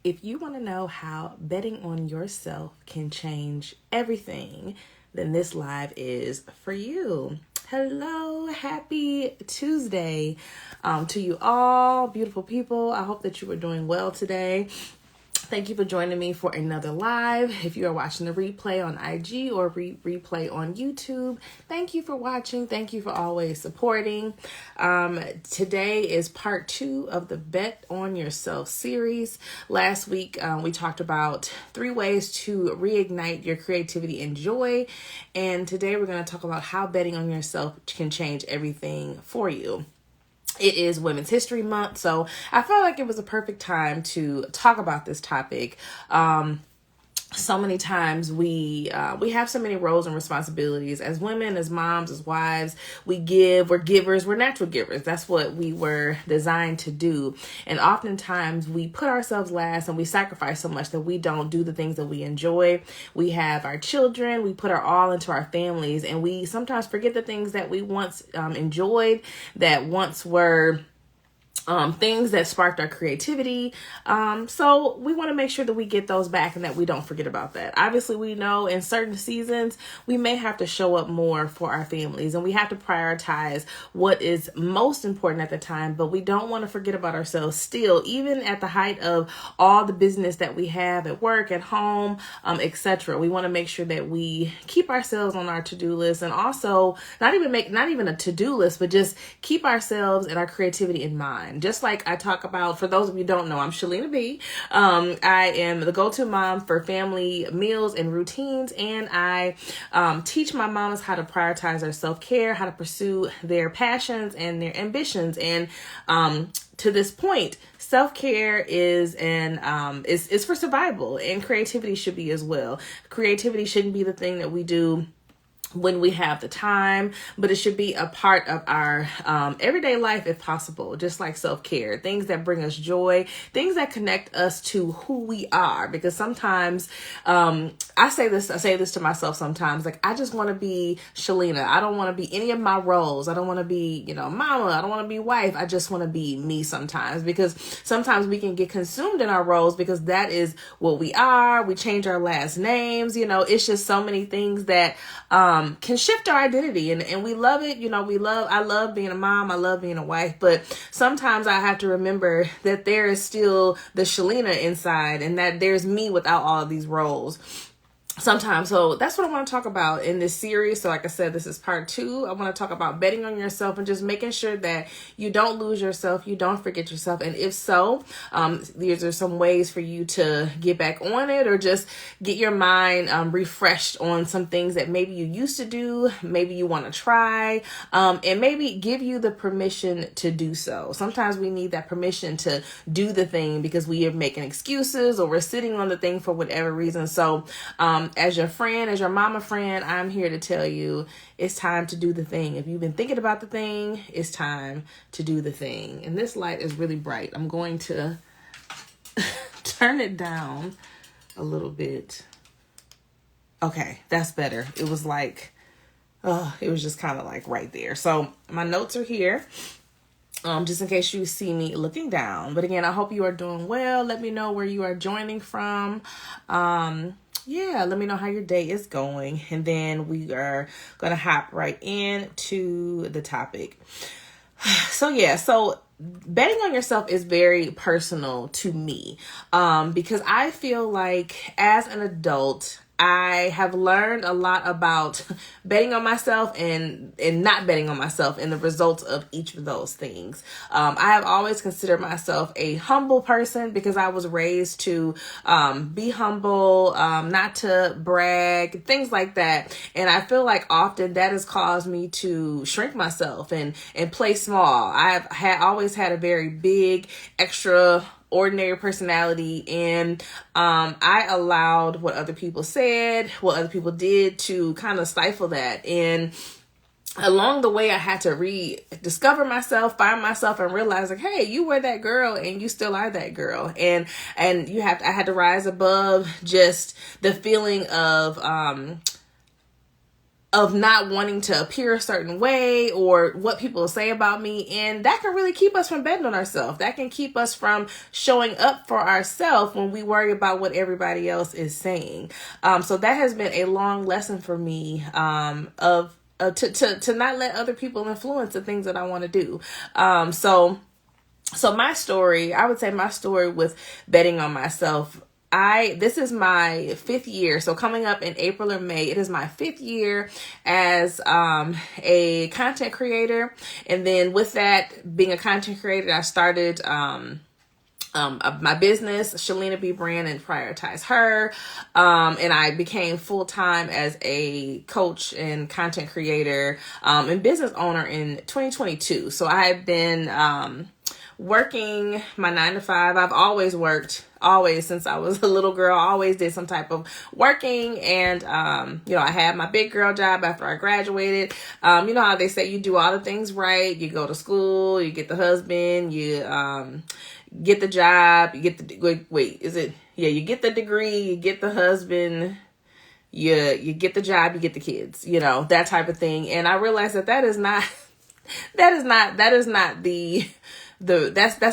If you want to know how betting on yourself can change everything, then this live is for you. Hello, happy Tuesday to you all, beautiful people. I hope that you are doing well today. Thank you for joining me for another live. If you are watching the replay on IG or replay on YouTube, thank you for watching. Thank you for always supporting. Today is part 2 of the Bet on Yourself series. Last week, we talked about 3 ways to reignite your creativity and joy. And today we're going to talk about how betting on yourself can change everything for you. It is Women's History Month, so I felt like it was a perfect time to talk about this topic. So many times we have so many roles and responsibilities as women, as moms, as wives. We're givers, we're natural givers. That's what we were designed to do. And oftentimes we put ourselves last and we sacrifice so much that we don't do the things that we enjoy. We have our children, we put our all into our families, and we sometimes forget the things that we once enjoyed, that once were things that sparked our creativity. So we want to make sure that we get those back and that we don't forget about that. Obviously, we know in certain seasons, we may have to show up more for our families and we have to prioritize what is most important at the time, but we don't want to forget about ourselves still, even at the height of all the business that we have at work, at home, etc. We want to make sure that we keep ourselves on our to-do list, and also not even a to-do list, but just keep ourselves and our creativity in mind. Just like I talk about, for those of you who don't know, I'm Shalina B. I am the go-to mom for family meals and routines, and I teach my moms how to prioritize their self-care, how to pursue their passions and their ambitions. And to this point, self-care is for survival, and creativity should be as well. Creativity shouldn't be the thing that we do when we have the time, but it should be a part of our everyday life if possible, just like self-care, things that bring us joy, things that connect us to who we are. Because sometimes I say this to myself sometimes, like, I just want to be Shalina. I don't want to be any of my roles. I don't want to be, mama. I don't want to be wife. I just want to be me sometimes, because sometimes we can get consumed in our roles because that is what we are. We change our last names. It's just so many things that can shift our identity, and we love it. I love being a mom. I love being a wife, but sometimes I have to remember that there is still the Shalina inside, and that there's me without all of these roles sometimes. So that's what I want to talk about in this series. So like I said, this is part 2. I want to talk about betting on yourself and just making sure that you don't lose yourself, you don't forget yourself. And if so, these are some ways for you to get back on it, or just get your mind refreshed on some things that maybe you used to do, maybe you want to try, and maybe give you the permission to do so. Sometimes we need that permission to do the thing because we are making excuses, or we're sitting on the thing for whatever reason. So as your friend, as your mama friend, I'm here to tell you it's time to do the thing. If you've been thinking about the thing, it's time to do the thing. And this light is really bright. I'm going to turn it down a little bit. Okay, that's better. It was like, it was just kind of like right there. So my notes are here. Just in case you see me looking down. But again, I hope you are doing well. Let me know where you are joining from. Let me know how your day is going. And then we are going to hop right into the topic. So betting on yourself is very personal to me, because I feel like as an adult, I have learned a lot about betting on myself and not betting on myself, and the results of each of those things. I have always considered myself a humble person because I was raised to be humble, not to brag, things like that. And I feel like often that has caused me to shrink myself and play small. I've always had a very big, extraordinary personality, and I allowed what other people said, what other people did, to kind of stifle that. And along the way, I had to rediscover myself, find myself, and realize, like, hey, you were that girl and you still are that girl. And I had to rise above just the feeling of not wanting to appear a certain way or what people will say about me. And that can really keep us from betting on ourselves. That can keep us from showing up for ourselves when we worry about what everybody else is saying. So that has been a long lesson for me, to not let other people influence the things that I want to do. So my story, I would say my story with betting on myself, this is my 5th year. So coming up in April or May, it is my 5th year as a content creator. And then with that, being a content creator, I started my business, Shalina B Brand, and prioritize her. And I became full-time as a coach and content creator and business owner in 2022. So I have been working my 9 to 5. I've always worked, since I was a little girl. I always did some type of working. And, I had my big girl job after I graduated. You know how they say you do all the things right. You go to school, you get the husband, you get the job, you get the, you get the degree, you get the husband, you get the job, you get the kids, that type of thing. And I realized that is not that's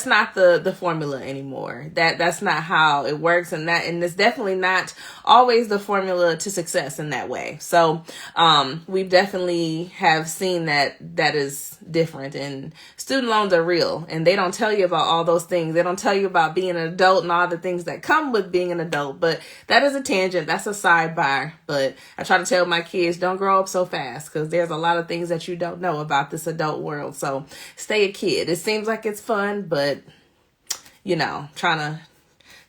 not the formula anymore. That's not how it works. And it's definitely not always the formula to success in that way. So, we definitely have seen that is different, and student loans are real, and they don't tell you about all those things. They don't tell you about being an adult and all the things that come with being an adult, but that is a tangent. That's a sidebar. But I try to tell my kids, don't grow up so fast, because there's a lot of things that you don't know about this adult world. So stay a kid. It seems like it's fun, but trying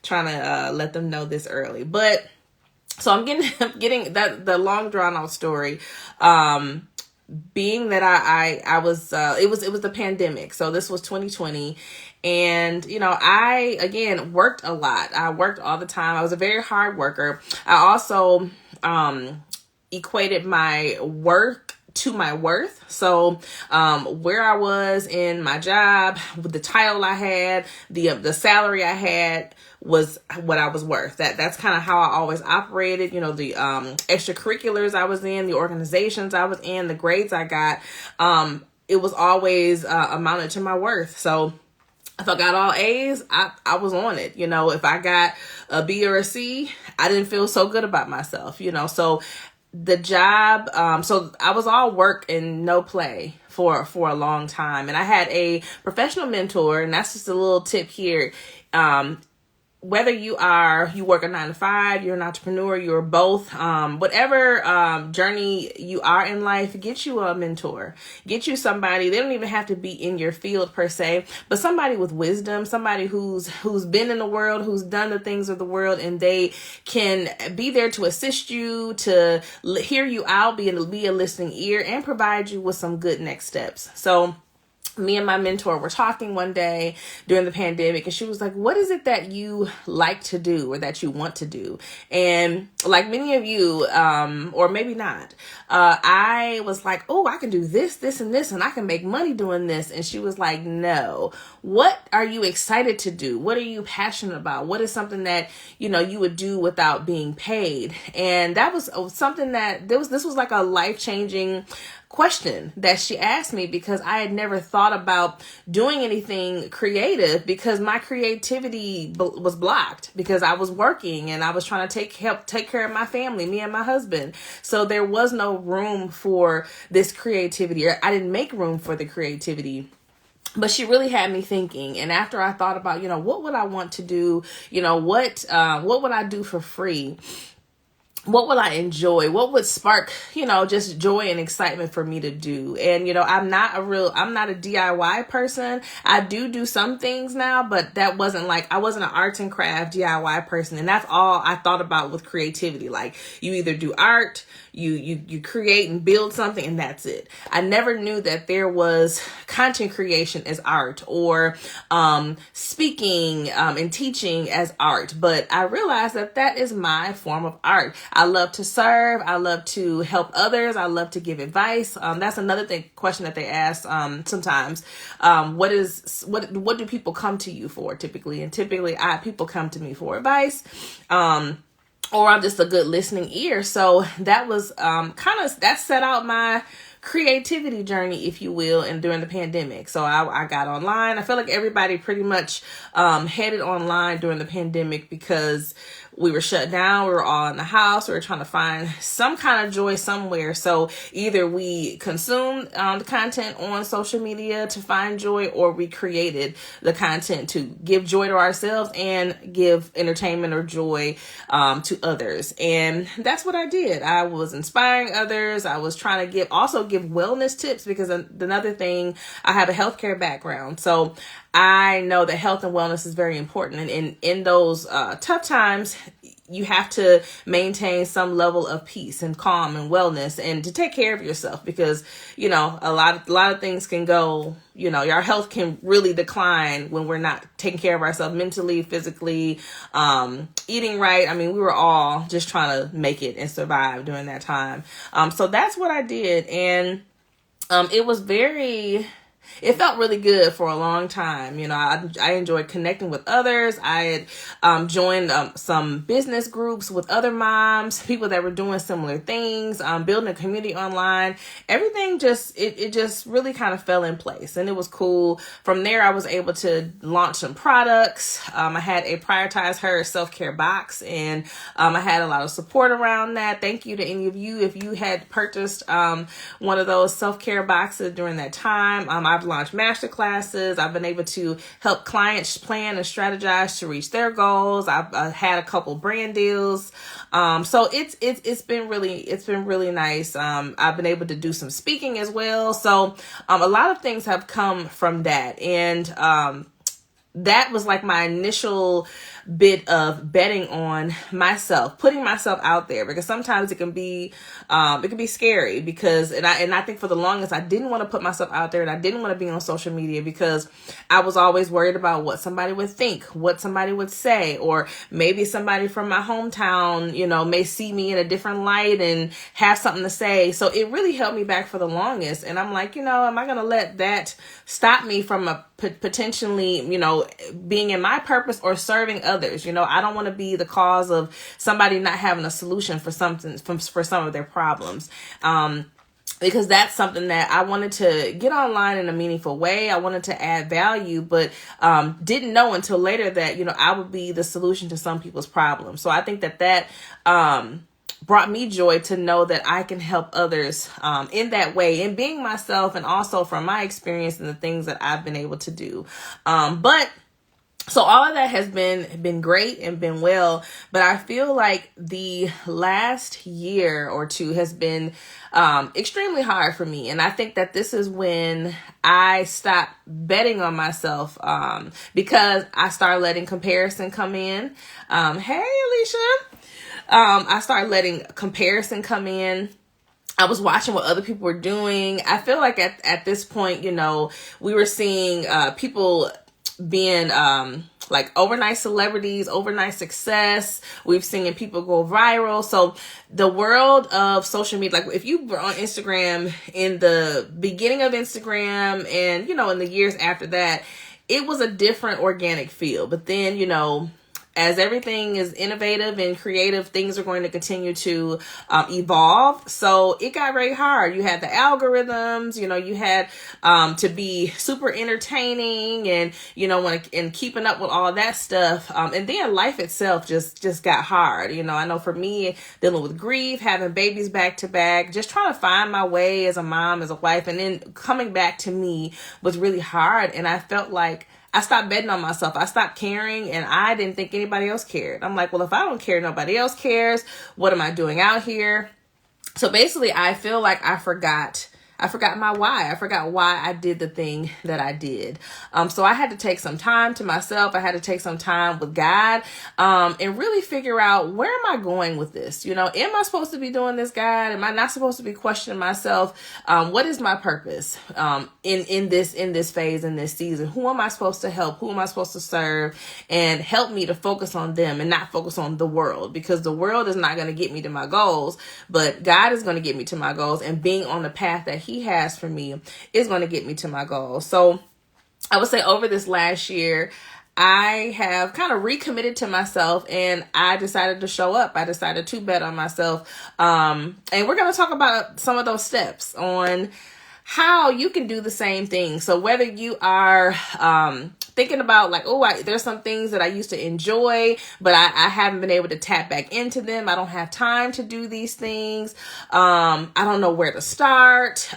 to let them know this early. But so I'm getting that the long drawn out story. Being that I was, it was the pandemic. So this was 2020. And, I, again, worked a lot. I worked all the time. I was a very hard worker. I also, equated my work to my worth. So, where I was in my job, with the title I had, the salary I had, was what I was worth. That's kind of how I always operated. The extracurriculars I was in, the organizations I was in, the grades I got, it was always amounted to my worth. So if I got all A's, I was on it. If I got a B or a C, I didn't feel so good about myself, so the job, so I was all work and no play for a long time. And I had a professional mentor, and that's just a little tip here. Whether you work a 9 to 5, you're an entrepreneur, you're both, whatever journey you are in life, get you a mentor. Get you somebody. They don't even have to be in your field per se, but somebody with wisdom, somebody who's been in the world, who's done the things of the world, and they can be there to assist you, to hear you out, be a listening ear, and provide you with some good next steps. So me and my mentor were talking one day during the pandemic, and she was like, what is it that you like to do or that you want to do? And like many of you, or maybe not, I was like, oh, I can do this, this, and this, and I can make money doing this. And she was like, no, what are you excited to do? What are you passionate about? What is something that, you would do without being paid? And that was something this was like a life-changing question that she asked me, because I had never thought about doing anything creative, because my creativity was blocked because I was working and I was trying to take care of my family, me and my husband. So there was no room for this creativity, or I didn't make room for the creativity. But she really had me thinking. And after I thought about, what would I want to do? What would I do for free? What will I enjoy? What would spark, just joy and excitement for me to do? And, I'm not a DIY person. I do some things now, but I wasn't an arts and craft DIY person. And that's all I thought about with creativity. Like, you either do art, you create and build something, and that's it. I never knew that there was content creation as art, or speaking and teaching as art. But I realized that is my form of art. I love to serve. I love to help others. I love to give advice. That's another question that they ask sometimes. What do people come to you for typically? And typically people come to me for advice. or I'm just a good listening ear. So that was that set out my creativity journey, if you will, and during the pandemic. So I got online. I feel like everybody pretty much headed online during the pandemic because we were shut down. We were all in the house. We were trying to find some kind of joy somewhere. So either we consumed the content on social media to find joy, or we created the content to give joy to ourselves and give entertainment or joy to others. And that's what I did. I was inspiring others. I was trying to give wellness tips, because another thing, I have a healthcare background. So I know that health and wellness is very important. And in those tough times, you have to maintain some level of peace and calm and wellness, and to take care of yourself, because, you know, a lot of things can go, you know, our health can really decline when we're not taking care of ourselves mentally, physically, eating right. I mean, we were all just trying to make it and survive during that time. So that's what I did. And it felt really good for a long time. You know, I enjoyed connecting with others. I had joined some business groups with other moms, people that were doing similar things, building a community online. Everything it just really kind of fell in place, and it was cool. From there, I was able to launch some products. I had a Prioritize Her self-care box, and I had a lot of support around that. Thank you to any of you if you had purchased one of those self-care boxes during that time. I've launched master classes. I've been able to help clients plan and strategize to reach their goals. I've had a couple brand deals. So it's been really nice. I've been able to do some speaking as well. So a lot of things have come from that. And that was like my initial bit of betting on myself, putting myself out there, because sometimes it can be scary, because, and I think for the longest, I didn't want to put myself out there, and I didn't want to be on social media because I was always worried about what somebody would think, what somebody would say, or maybe somebody from my hometown, you know, may see me in a different light and have something to say. So it really held me back for the longest. And I'm like, you know, am I going to let that stop me from potentially, you know, being in my purpose or serving others? You know, I don't want to be the cause of somebody not having a solution for something, for some of their problems. Because that's something that I wanted to get online in a meaningful way. I wanted to add value, but didn't know until later that, you know, I would be the solution to some people's problems. So I think that brought me joy to know that I can help others in that way, and being myself, and also from my experience and the things that I've been able to do. So all of that has been great and been well, but I feel like the last year or two has been extremely hard for me. And I think that this is when I stopped betting on myself, because I started letting comparison come in. Hey, Alicia. I started letting comparison come in. I was watching what other people were doing. I feel like at this point, you know, we were seeing people being like overnight celebrities, overnight success. We've seen people go viral. So the world of social media, like if you were on Instagram in the beginning of Instagram and, you know, in the years after that, it was a different organic feel. But then, you know, as everything is innovative and creative, things are going to continue to evolve. So it got very hard. You had the algorithms, you know, you had to be super entertaining and, you know, and keeping up with all that stuff. And then life itself just got hard. You know, I know for me, dealing with grief, having babies back to back, just trying to find my way as a mom, as a wife, and then coming back to me was really hard. And I felt like I stopped betting on myself. I stopped caring, and I didn't think anybody else cared. I'm like, well, if I don't care, nobody else cares. What am I doing out here? So basically, I feel like I forgot my why. I forgot why I did the thing that I did. So I had to take some time to myself. I had to take some time with God, and really figure out, where am I going with this? You know, am I supposed to be doing this, God? Am I not supposed to be questioning myself? What is my purpose, in this phase, in this season? Who am I supposed to help? Who am I supposed to serve? And help me to focus on them and not focus on the world, because the world is not going to get me to my goals, but God is going to get me to my goals, and being on the path that He has for me is going to get me to my goals. So I would say over this last year, I have kind of recommitted to myself, and I decided to show up. I decided to bet on myself. And we're going to talk about some of those steps on how you can do the same thing. So whether you are thinking about like, there's some things that I used to enjoy, but I haven't been able to tap back into them. I don't have time to do these things. I don't know where to start.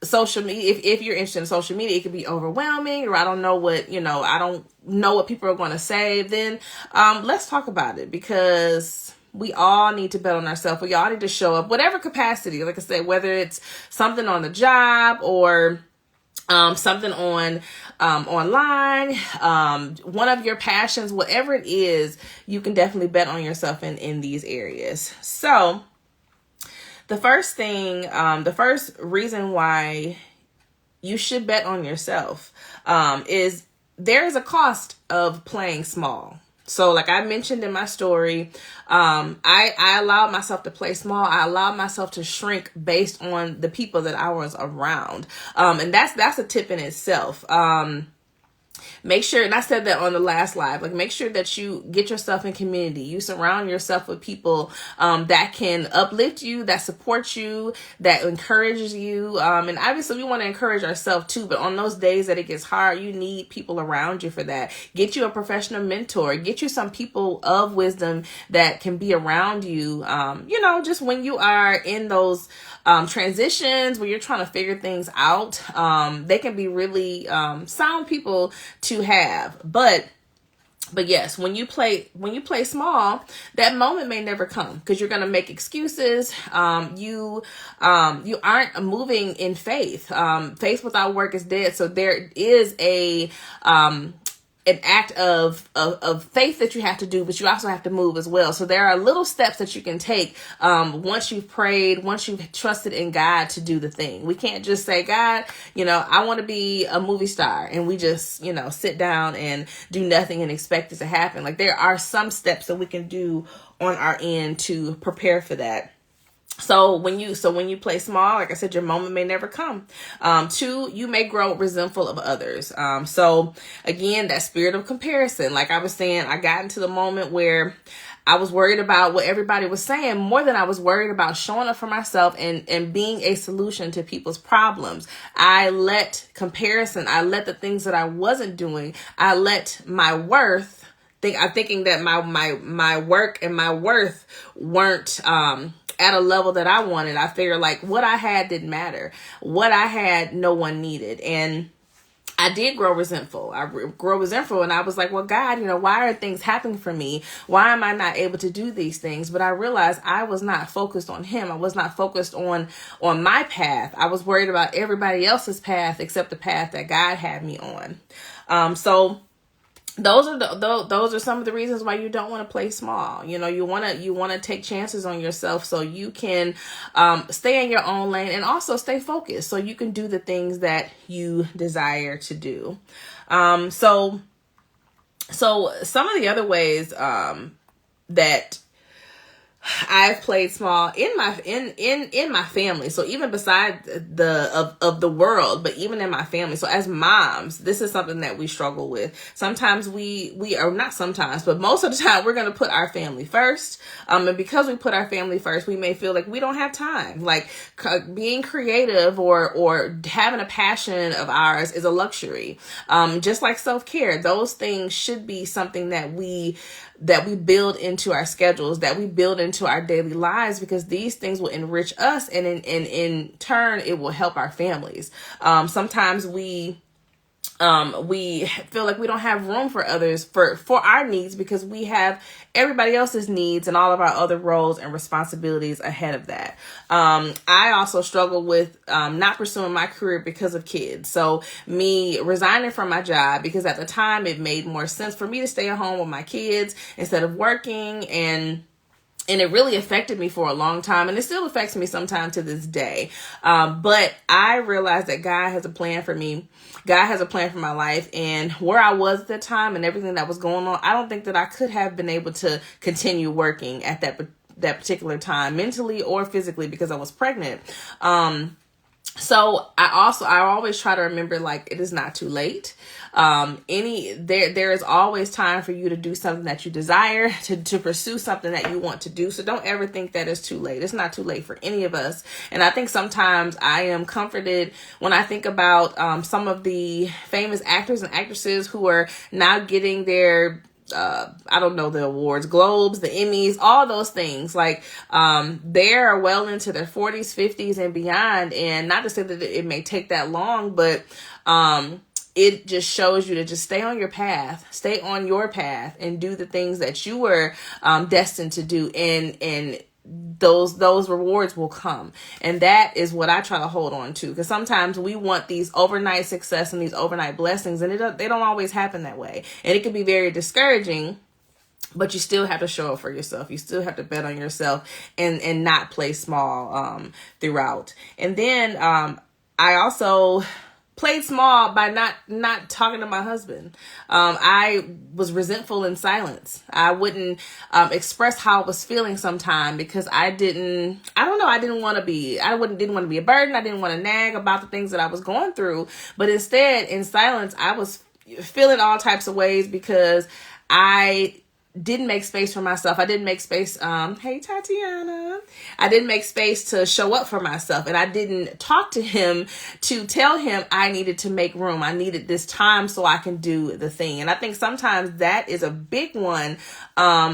Social media, if you're interested in social media, it can be overwhelming, or I don't know what people are going to say. Then let's talk about it, because we all need to bet on ourselves. We all need to show up, whatever capacity. Like I said, whether it's something on the job or something on online, one of your passions, whatever it is, you can definitely bet on yourself in these areas. So the first thing, the first reason why you should bet on yourself is there is a cost of playing small. So like I mentioned in my story, I allowed myself to play small. I allowed myself to shrink based on the people that I was around. And that's a tip in itself. Make sure, and I said that on the last live, like make sure that you get yourself in community. You surround yourself with people that can uplift you, that support you, that encourages you. And obviously we want to encourage ourselves too, but on those days that it gets hard, you need people around you for that. Get you a professional mentor, get you some people of wisdom that can be around you. Just when you are in those transitions, where you're trying to figure things out, they can be really sound people to have. But yes, when you play small, that moment may never come, because you're going to make excuses. You aren't moving in faith. Faith without work is dead. So there is an act of faith that you have to do, but you also have to move as well. So there are little steps that you can take once you've prayed, once you've trusted in God to do the thing. We can't just say, God, I want to be a movie star, and we just, sit down and do nothing and expect it to happen. Like there are some steps that we can do on our end to prepare for that. So when you play small, like I said, your moment may never come. 2, you may grow resentful of others. So again, that spirit of comparison, like I was saying, I got into the moment where I was worried about what everybody was saying more than I was worried about showing up for myself and being a solution to people's problems. I let comparison, I let the things that I wasn't doing, I let my worth, I'm thinking that my work and my worth weren't, at a level that I wanted. I figured like what I had didn't matter. What I had, no one needed. And I did grow resentful. And I was like, well, God, why are things happening for me? Why am I not able to do these things? But I realized I was not focused on him. I was not focused on my path. I was worried about everybody else's path except the path that God had me on. So those are some of the reasons why you don't want to play small. You want to take chances on yourself so you can stay in your own lane and also stay focused so you can do the things that you desire to do. So some of the other ways that I've played small in my family. So even beside the world, but even in my family. So as moms, this is something that we struggle with. Sometimes we are not sometimes, but most of the time we're going to put our family first. And because we put our family first, we may feel like we don't have time. Like being creative or having a passion of ours is a luxury. Just like self-care, those things should be something that we build into our schedules, that we build into our daily lives, because these things will enrich us, and in turn, it will help our families. Sometimes we feel like we don't have room for others for our needs because we have everybody else's needs and all of our other roles and responsibilities ahead of that. I also struggle with not pursuing my career because of kids. So me resigning from my job because at the time it made more sense for me to stay at home with my kids instead of working, and it really affected me for a long time, and it still affects me sometimes to this day. But I realized that God has a plan for me. God has a plan for my life, and where I was at the time and everything that was going on, I don't think that I could have been able to continue working at that particular time, mentally or physically, because I was pregnant. So I always try to remember, like, it is not too late. There is always time for you to do something that you desire, to pursue something that you want to do. So don't ever think that it's too late. It's not too late for any of us. And I think sometimes I am comforted when I think about some of the famous actors and actresses who are now getting their I don't know, the awards, Globes, the Emmys, all those things. Like, they're well into their 40s, 50s, and beyond. And not to say that it may take that long, but it just shows you to just stay on your path, and do the things that you were destined to do. And those rewards will come. And that is what I try to hold on to, because sometimes we want these overnight success and these overnight blessings, and they don't always happen that way. And it can be very discouraging, but you still have to show up for yourself. You still have to bet on yourself and not play small throughout. And then I also played small by not talking to my husband. I was resentful in silence. I wouldn't express how I was feeling sometime because I didn't want to be a burden. I didn't want to nag about the things that I was going through. But instead, in silence, I was feeling all types of ways because I didn't make space for myself. I didn't make space. Hey, Tatiana. I didn't make space to show up for myself. And I didn't talk to him to tell him I needed to make room. I needed this time so I can do the thing. And I think sometimes that is a big one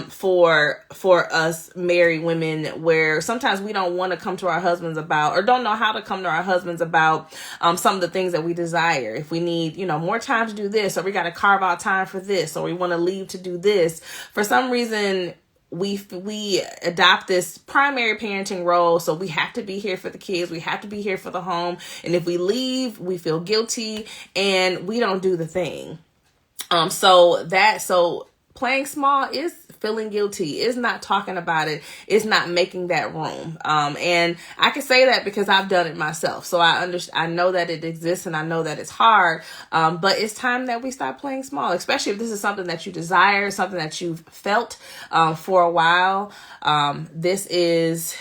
for us married women, where sometimes we don't want to come to our husbands about, or don't know how to come to our husbands about some of the things that we desire. If we need, more time to do this, or we got to carve out time for this, or we want to leave to do this. For some reason, we adopt this primary parenting role. So we have to be here for the kids. We have to be here for the home. And if we leave, we feel guilty and we don't do the thing. So playing small is feeling guilty, is not talking about it, is not making that room. And I can say that because I've done it myself. So I know that it exists, and I know that it's hard. But it's time that we stop playing small, especially if this is something that you desire, something that you've felt for a while. This is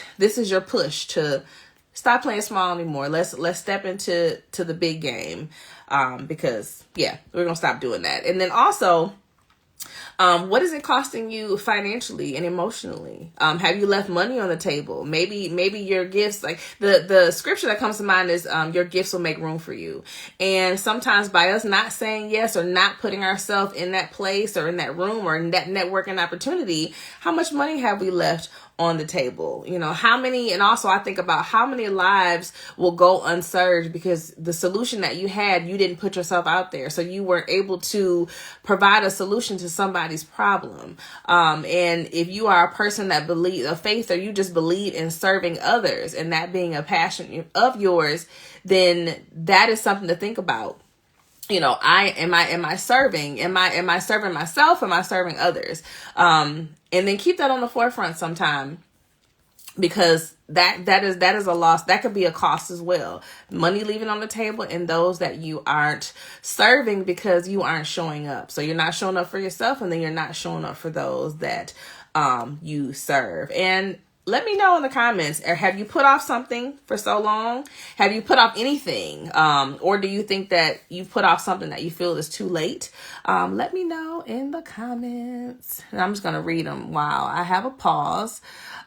your push to stop playing small anymore. Let's step into the big game. Because we're gonna stop doing that. And then also, what is it costing you financially and emotionally? Have you left money on the table? Maybe your gifts, like the scripture that comes to mind is, your gifts will make room for you. And sometimes by us not saying yes, or not putting ourselves in that place or in that room or in that networking opportunity, how much money have we left on the table? How many, and also I think about how many lives will go unserved because the solution that you had, you didn't put yourself out there. So you weren't able to provide a solution to somebody's problem. And if you are a person that believes a faith, or you just believe in serving others and that being a passion of yours, then that is something to think about. Am I serving? Am I serving myself? Am I serving others? And then keep that on the forefront sometime, because that is a loss. That could be a cost as well. Money leaving on the table, and those that you aren't serving because you aren't showing up. So you're not showing up for yourself, and then you're not showing up for those that you serve. And let me know in the comments, or have you put off something for so long? Have you put off anything? Or do you think that you've put off something that you feel is too late? Let me know in the comments. And I'm just going to read them while I have a pause.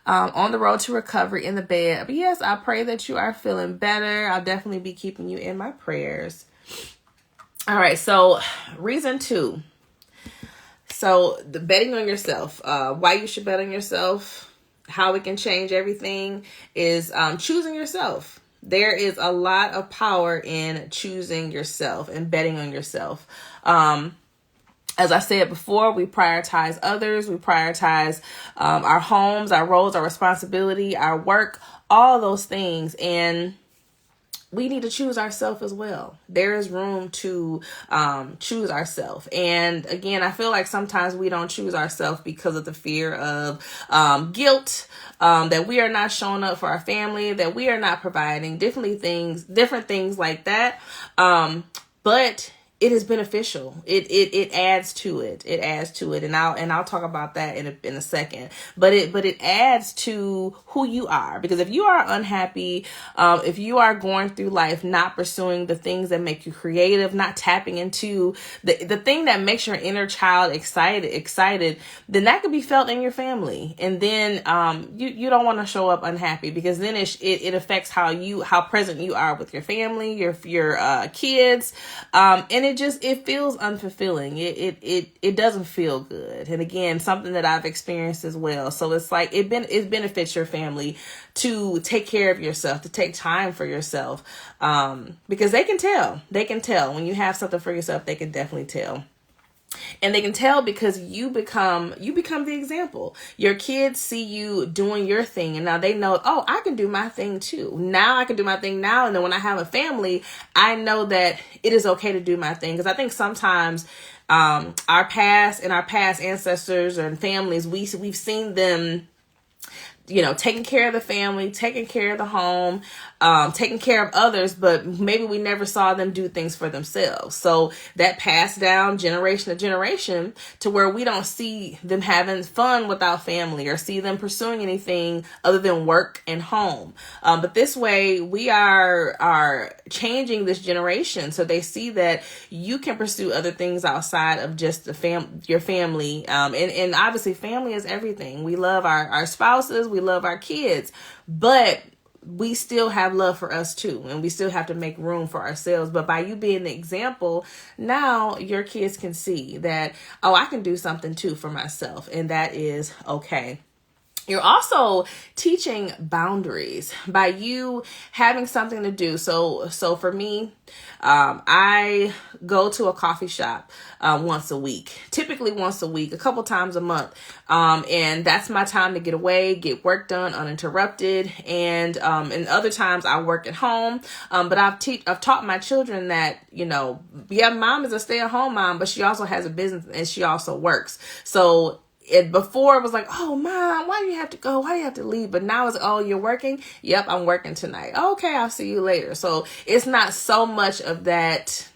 On the road to recovery in the bed. But yes, I pray that you are feeling better. I'll definitely be keeping you in my prayers. All right. So reason 2. So the betting on yourself, why you should bet on yourself, how it can change everything, is choosing yourself. There is a lot of power in choosing yourself and betting on yourself. As I said before, we prioritize others. We prioritize our homes, our roles, our responsibility, our work, all those things. And we need to choose ourselves as well. There is room to choose ourselves. And again, I feel like sometimes we don't choose ourselves because of the fear of guilt, that we are not showing up for our family, that we are not providing different things like that. But it is beneficial. It adds to it. It adds to it. And I'll talk about that in a second. But it adds to who you are. Because if you are unhappy, if you are going through life not pursuing the things that make you creative, not tapping into the thing that makes your inner child excited, then that could be felt in your family. And then you don't want to show up unhappy, because then it affects how present you are with your family, your kids, and it feels unfulfilling. It doesn't feel good. And again, something that I've experienced as well. So it's like it benefits your family to take care of yourself, to take time for yourself, because they can tell when you have something for yourself. They can definitely tell. And they can tell because you become the example. Your kids see you doing your thing, and now they know, oh, I can do my thing too. Now I can do my thing now. And then when I have a family, I know that it is okay to do my thing. Because I think sometimes our past ancestors and families, we've seen them, taking care of the family, taking care of the home, taking care of others, but maybe we never saw them do things for themselves. So that passed down generation to generation to where we don't see them having fun without family or see them pursuing anything other than work and home. But this way we are changing this generation so they see that you can pursue other things outside of just your family. And obviously family is everything. We love our spouses, we love our kids, but we still have love for us too. And we still have to make room for ourselves. But by you being the example, now your kids can see that, oh, I can do something too for myself. And that is okay. You're also teaching boundaries by you having something to do. So for me, I go to a coffee shop once a week, typically once a week, a couple times a month. And that's my time to get away, get work done uninterrupted. And other times I work at home. But I've taught my children that, mom is a stay-at-home mom, but she also has a business and she also works. So before it was like, oh, Mom, why do you have to go? Why do you have to leave? But now it's, oh, you're working? Yep, I'm working tonight. Okay, I'll see you later. So it's not so much of that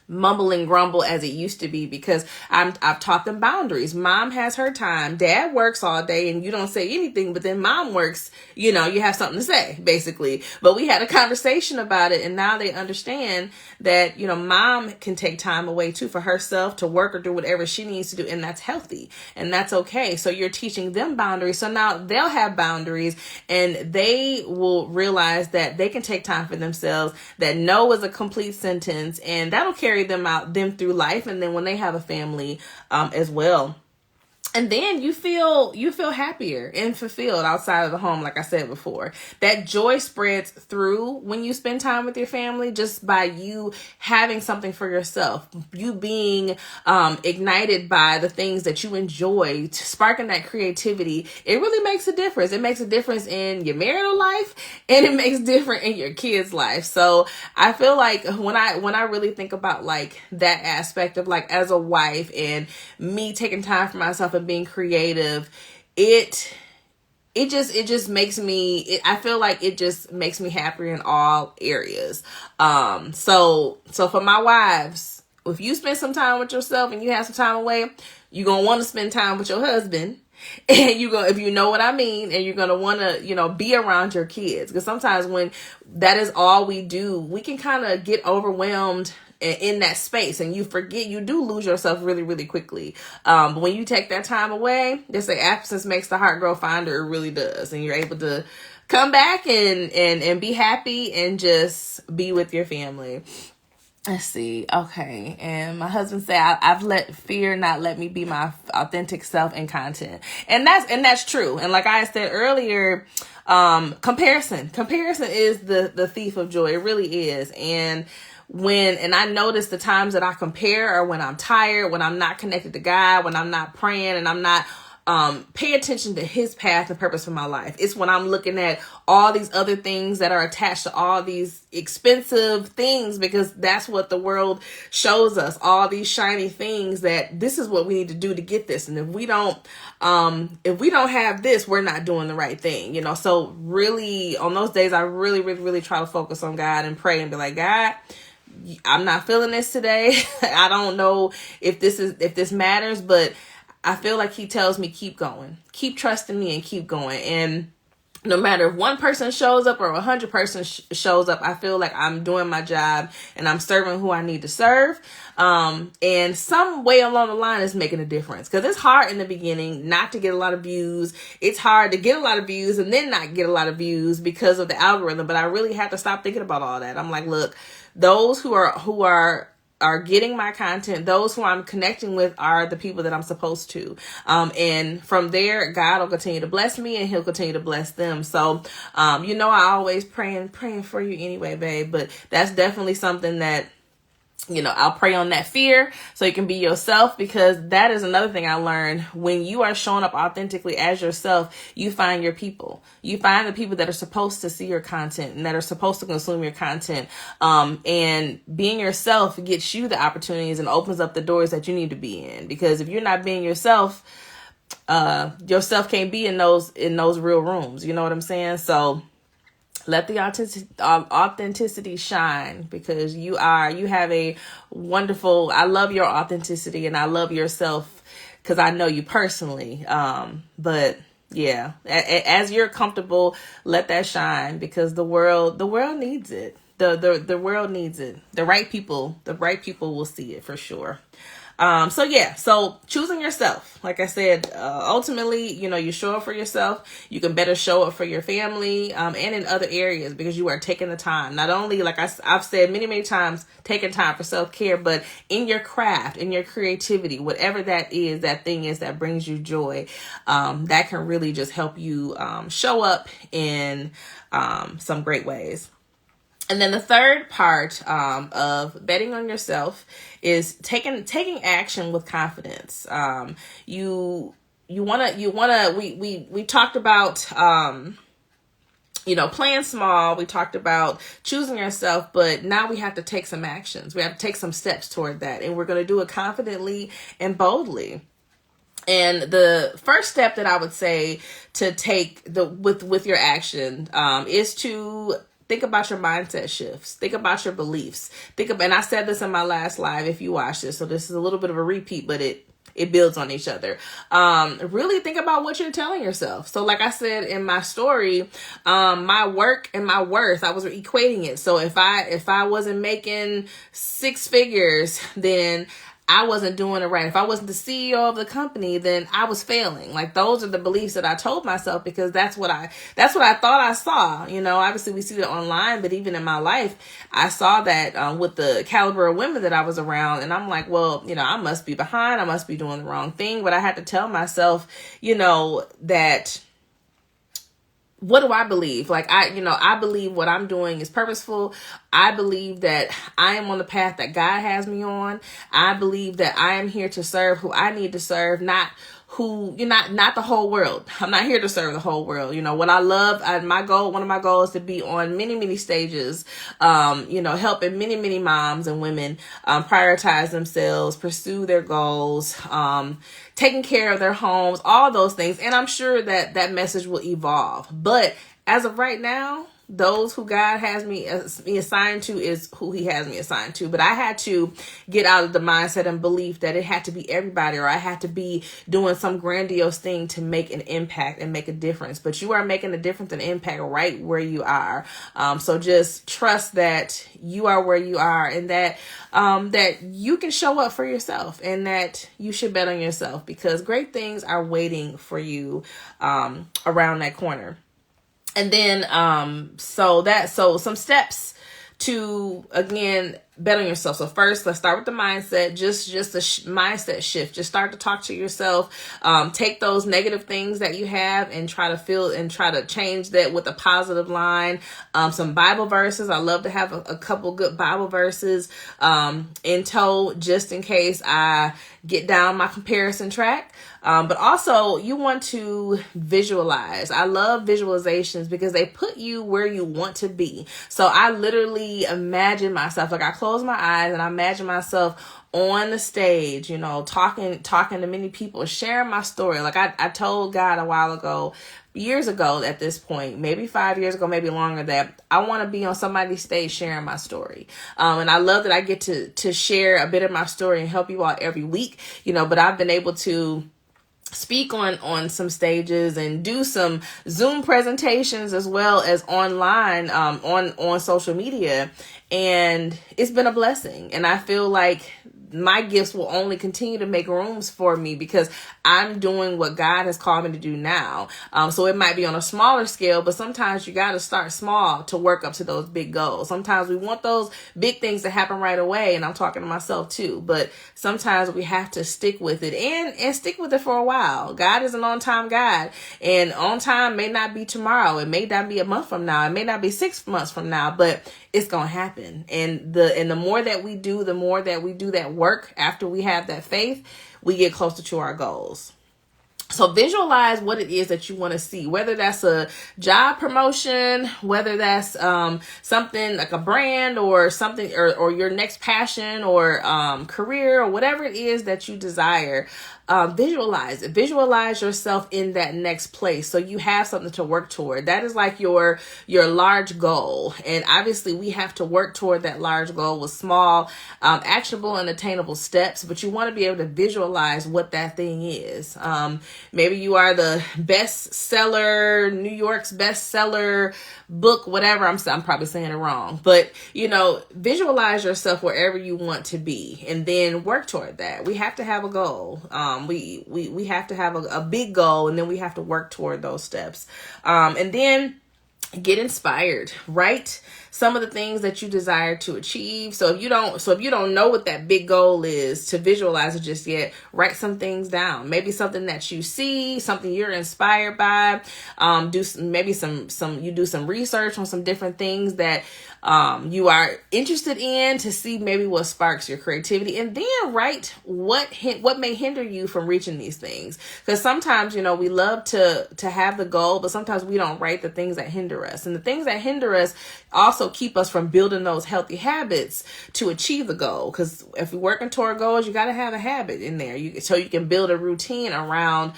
mumble and grumble as it used to be, because I've taught them boundaries. Mom has her time. Dad works all day and you don't say anything, but then mom works, you have something to say basically. But we had a conversation about it, and now they understand that, mom can take time away too for herself to work or do whatever she needs to do. And that's healthy and that's okay. So you're teaching them boundaries. So now they'll have boundaries and they will realize that they can take time for themselves, that no is a complete sentence, and that'll carry them through life. And then when they have a family as well. And then you feel happier and fulfilled outside of the home. Like I said before, that joy spreads through when you spend time with your family, just by you having something for yourself, you being ignited by the things that you enjoy, sparking that creativity. It really makes a difference. It makes a difference in your marital life, and it makes difference in your kids' life. So I feel like when I really think about like that aspect of like as a wife and me taking time for myself and being creative, it just makes me, I feel like it just makes me happier in all areas. So for my wives, if you spend some time with yourself and you have some time away, you're going to want to spend time with your husband. And if you know what I mean, and you're going to want to, be around your kids. Because sometimes when that is all we do, we can kind of get overwhelmed in that space, and you do lose yourself really, really quickly. But when you take that time away, they say absence makes the heart grow fonder. It really does. And you're able to come back and be happy and just be with your family. Let's see. Okay. And my husband said, I've let fear not let me be my authentic self in content. And that's true. And like I said earlier, comparison is the thief of joy. It really is. And I notice the times that I compare are when I'm tired, when I'm not connected to God, when I'm not praying, and I'm not pay attention to his path and purpose for my life. It's when I'm looking at all these other things that are attached to all these expensive things, because that's what the world shows us, all these shiny things, that this is what we need to do to get this. And if we don't have this, we're not doing the right thing, So really on those days, I really, really, really try to focus on God and pray and be like, God, I'm not feeling this today. I don't know if this matters, but I feel like he tells me, keep going, keep trusting me and keep going. And no matter if one person shows up or 100 persons shows up, I feel like I'm doing my job and I'm serving who I need to serve. And some way along the line is making a difference, because it's hard in the beginning not to get a lot of views. It's hard to get a lot of views and then not get a lot of views because of the algorithm. But I really had to stop thinking about all that. I'm like, look, those who are getting my content, those who I'm connecting with are the people that I'm supposed to. And from there, God will continue to bless me and he'll continue to bless them. So, I always praying for you anyway, babe, but that's definitely something that, I'll pray on that fear so you can be yourself, because that is another thing I learned. When you are showing up authentically as yourself, you find your people. You find the people that are supposed to see your content and that are supposed to consume your content. And being yourself gets you the opportunities and opens up the doors that you need to be in. Because if you're not being yourself can't be in those real rooms. You know what I'm saying? So let the authenticity shine, because you have a wonderful, I love your authenticity and I love yourself because I know you personally. But yeah, as you're comfortable, let that shine, because the world needs it. The world needs it. The right people will see it for sure. So choosing yourself, like I said, ultimately, you show up for yourself. You can better show up for your family, and in other areas, because you are taking the time, not only, like I've said many, many times, taking time for self-care, but in your craft, in your creativity, whatever that thing is that brings you joy, that can really just help you, show up in, some great ways. And then the third part of betting on yourself is taking action with confidence. We talked about playing small. We talked about choosing yourself, but now we have to take some actions. We have to take some steps toward that, and we're going to do it confidently and boldly. And the first step that I would say to take with your action is to think about your mindset shifts. Think about your beliefs. And I said this in my last live, if you watched this, so this is a little bit of a repeat, but it builds on each other. Really think about what you're telling yourself. So like I said in my story, my work and my worth, I was equating it. So if I wasn't making 6 figures, then I wasn't doing it right. If I wasn't the CEO of the company, then I was failing. Like, those are the beliefs that I told myself, because that's what I thought I saw. Obviously we see it online, but even in my life, I saw that with the caliber of women that I was around. And I'm like, well, I must be behind. I must be doing the wrong thing. But I had to tell myself, that, what do I believe? Like, I believe what I'm doing is purposeful. I believe that I am on the path that God has me on. I believe that I am here to serve who I need to serve, not the whole world. I'm not here to serve the whole world. What I love, one of my goals is to be on many, many stages, helping many, many moms and women, prioritize themselves, pursue their goals, taking care of their homes, all those things. And I'm sure that message will evolve. But as of right now, those who God has me assigned to is who he has me assigned to. But I had to get out of the mindset and belief that it had to be everybody, or I had to be doing some grandiose thing to make an impact and make a difference. But you are making a difference and impact right where you are. So just trust that you are where you are, and that you can show up for yourself, and that you should bet on yourself, because great things are waiting for you around that corner. And then, so some steps to, again, bet on yourself. So first, let's start with the mindset, just a mindset shift. Just start to talk to yourself. Take those negative things that you have and try to change that with a positive line. Some Bible verses. I love to have a couple good Bible verses, in tow, just in case I get down my comparison track. But also you want to visualize. I love visualizations because they put you where you want to be. So I literally imagine myself, like I close close my eyes and I imagine myself on the stage, you know, talking to many people, sharing my story. Like I told God a while ago, years ago at this point, maybe 5 years ago, maybe longer, that I want to be on somebody's stage sharing my story. And I love that I get to share a bit of my story and help you all every week, you know, but I've been able to speak on some stages and do some Zoom presentations as well as online, on social media. And it's been a blessing. And I feel like my gifts will only continue to make rooms for me because I'm doing what God has called me to do now. So it might be on a smaller scale, but sometimes you got to start small to work up to those big goals. Sometimes we want those big things to happen right away. And I'm talking to myself too, but sometimes we have to stick with it and stick with it for a while. God is an on-time God, and on time may not be tomorrow. It may not be a month from now. It may not be 6 months from now, but it's going to happen. And the more that we do, the more that we do that work after we have that faith, we get closer to our goals. So visualize what it is that you want to see, whether that's a job promotion, whether that's something like a brand or something, or your next passion or career, or whatever it is that you desire. Visualize it. Visualize yourself in that next place so you have something to work toward. That is like your large goal. And obviously we have to work toward that large goal with small, actionable and attainable steps, but you want to be able to visualize what that thing is. Maybe you are the bestseller, New York's bestseller book, whatever. I'm probably saying it wrong, but you know, visualize yourself wherever you want to be and then work toward that. We have to have a goal. We have to have a big goal, and then we have to work toward those steps. And then get inspired. Write some of the things that you desire to achieve. So if you don't know what that big goal is, to visualize it just yet, write some things down. Maybe something that you see, something you're inspired by. Do some research on some different things that you are interested in to see maybe what sparks your creativity, and then write what may hinder you from reaching these things. Because sometimes, you know, we love to have the goal, but sometimes we don't write the things that hinder us. And the things that hinder us also keep us from building those healthy habits to achieve the goal. Because if we're working toward goals, you got to have a habit in there, so you can build a routine around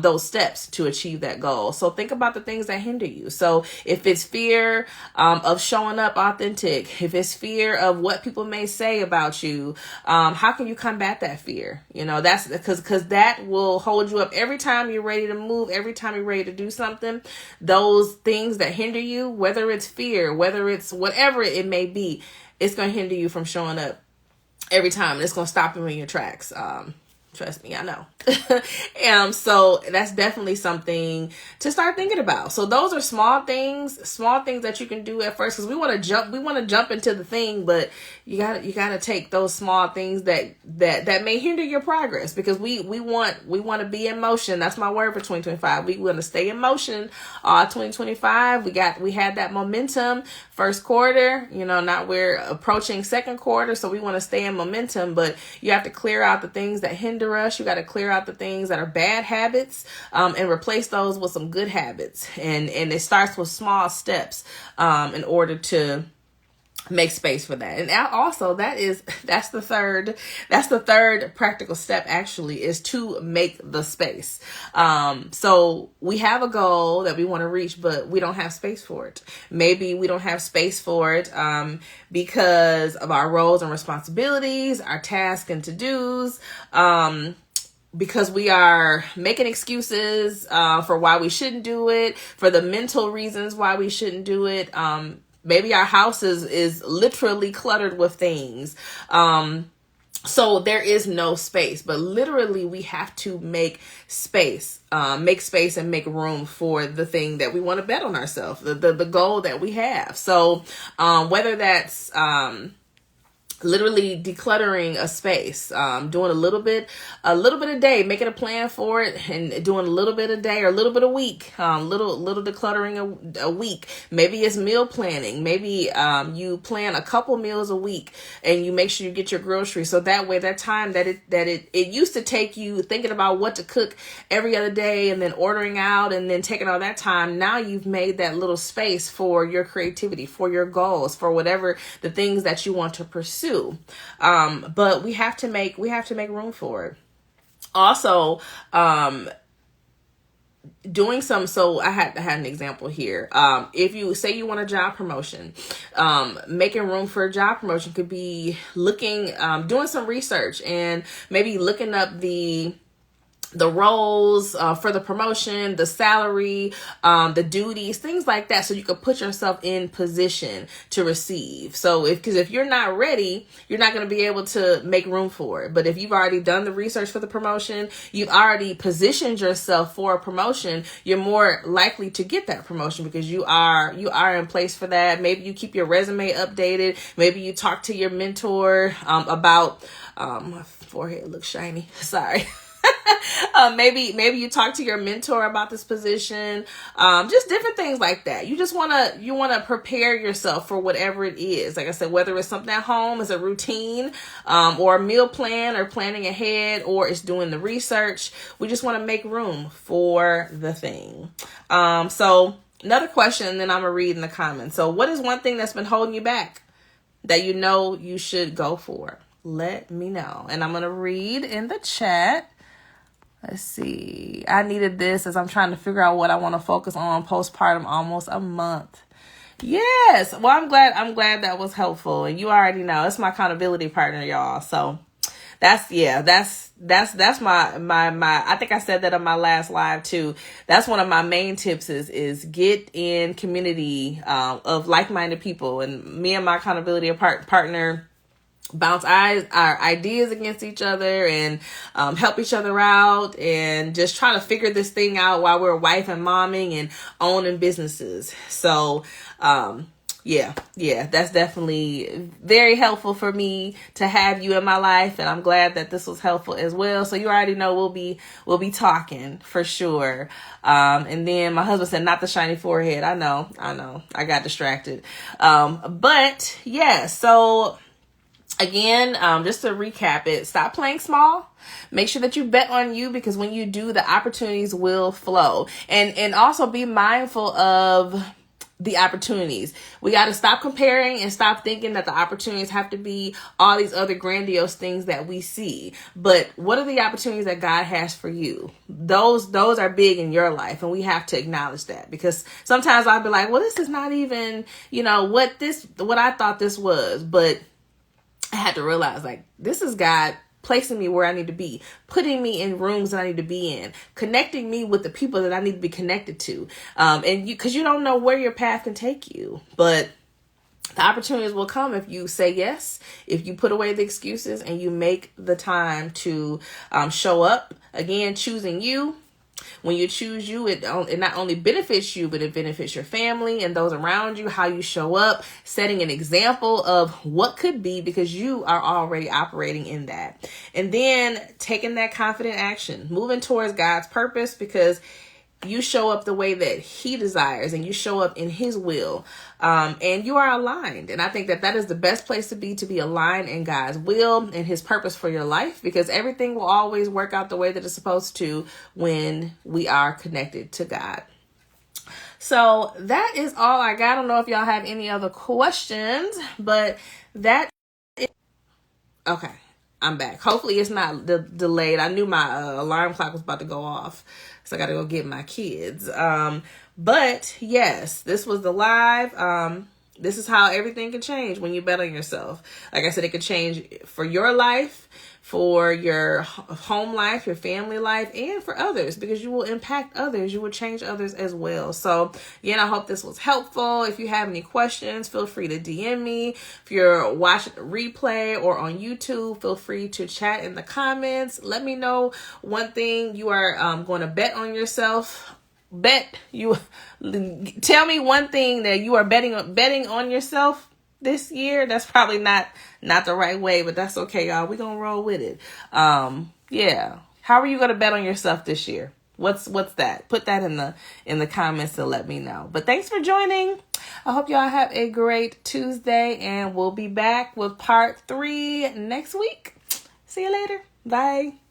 those steps to achieve that goal. So think about the things that hinder you. So if it's fear of showing up authentic, if it's fear of what people may say about you, how can you combat that fear? You know, that's because that will hold you up every time you're ready to move, every time you're ready to do something. Those things that hinder you, whether it's fear, whether it's whatever it may be, it's going to hinder you from showing up every time. It's going to stop you in your tracks. Trust me, I know. So that's definitely something to start thinking about. So those are small things that you can do at first, because we want to jump into the thing, but you gotta take those small things that may hinder your progress, because we want to be in motion. That's my word for 2025. We want to stay in motion. 2025, we had that momentum first quarter, you know, now we're approaching second quarter. So we want to stay in momentum, but you have to clear out the things that hinder us. You got to clear out the things that are bad habits, and replace those with some good habits. And it starts with small steps, in order to make space for that. And also that's the third practical step, actually, is to make the space. So we have a goal that we want to reach, but we don't have space for it. Maybe we don't have space for it because of our roles and responsibilities, our tasks and to-dos, because we are making excuses for why we shouldn't do it, for the mental reasons why we shouldn't do it. Maybe our house is literally cluttered with things. So there is no space, but literally we have to make space and make room for the thing that we want to bet on ourselves, the goal that we have. So whether that's literally decluttering a space, doing a little bit a day, making a plan for it, and doing a little bit a day or a little bit a week, little decluttering a week. Maybe it's meal planning. Maybe you plan a couple meals a week, and you make sure you get your groceries. So that way, that time that it used to take you thinking about what to cook every other day, and then ordering out, and then taking all that time. Now you've made that little space for your creativity, for your goals, for whatever the things that you want to pursue. But we have to make room for it. Also, doing some, so I had an example here. If you say you want a job promotion, making room for a job promotion could be doing some research and maybe looking up the roles for the promotion, the salary, the duties, things like that, so you can put yourself in position to receive. So if you're not ready, you're not going to be able to make room for it. But if you've already done the research for the promotion, you've already positioned yourself for a promotion, you're more likely to get that promotion because you are in place for that. Maybe you keep your resume updated. Maybe you talk to your mentor about my forehead looks shiny. Sorry. Maybe you talk to your mentor about this position, just different things like that. You just want to prepare yourself for whatever it is. Like I said, whether it's something at home, is a routine, or a meal plan, or planning ahead, or it's doing the research. We just want to make room for the thing. So another question, and then I'm going to read in the comments. So what is one thing that's been holding you back that you know you should go for? Let me know. And I'm going to read in the chat. Let's see. I needed this as I'm trying to figure out what I want to focus on postpartum, almost a month. Yes. Well, I'm glad that was helpful. And you already know it's my accountability partner, y'all. So that's my I think I said that on my last live too. That's one of my main tips is get in community of like-minded people, and me and my accountability partner bounce our ideas against each other and help each other out, and just try to figure this thing out while we're wife and momming and owning businesses. So yeah, that's definitely very helpful for me to have you in my life, and I'm glad that this was helpful as well. So you already know we'll be talking for sure. And then my husband said, not the shiny forehead. I know, I got distracted. But yeah, so again, just to recap it, stop playing small. Make sure that you bet on you, because when you do, the opportunities will flow. And also be mindful of the opportunities. We got to stop comparing and stop thinking that the opportunities have to be all these other grandiose things that we see. But what are the opportunities that God has for you? Those are big in your life, and we have to acknowledge that, because sometimes I'll be like, well, this is not even, what I thought this was. But I had to realize, like, this is God placing me where I need to be, putting me in rooms that I need to be in, connecting me with the people that I need to be connected to. Because you don't know where your path can take you, but the opportunities will come if you say yes, if you put away the excuses and you make the time to show up. Again, choosing you. When you choose you, it not only benefits you, but it benefits your family and those around you, how you show up, setting an example of what could be, because you are already operating in that. And then taking that confident action, moving towards God's purpose, because you show up the way that He desires, and you show up in His will, and you are aligned. And I think that is the best place to be aligned in God's will and His purpose for your life, because everything will always work out the way that it's supposed to when we are connected to God. So that is all I got. I don't know if y'all have any other questions, but that is okay. I'm back. Hopefully it's not delayed. I knew my alarm clock was about to go off, so I got to go get my kids. But yes, this was the live. This is how everything can change when you bet on yourself. Like I said, it could change for your life, for your home life, your family life, and for others, because you will impact others. You will change others as well. So again, I hope this was helpful. If you have any questions, feel free to DM me. If you're watching the replay or on YouTube, feel free to chat in the comments. Let me know one thing you are going to bet on yourself. Tell me one thing that you are betting on yourself this year. That's probably not the right way, but that's okay, y'all. We're going to roll with it. Yeah. How are you going to bet on yourself this year? What's that? Put that in the comments to let me know. But thanks for joining. I hope y'all have a great Tuesday, and we'll be back with part 3 next week. See you later. Bye.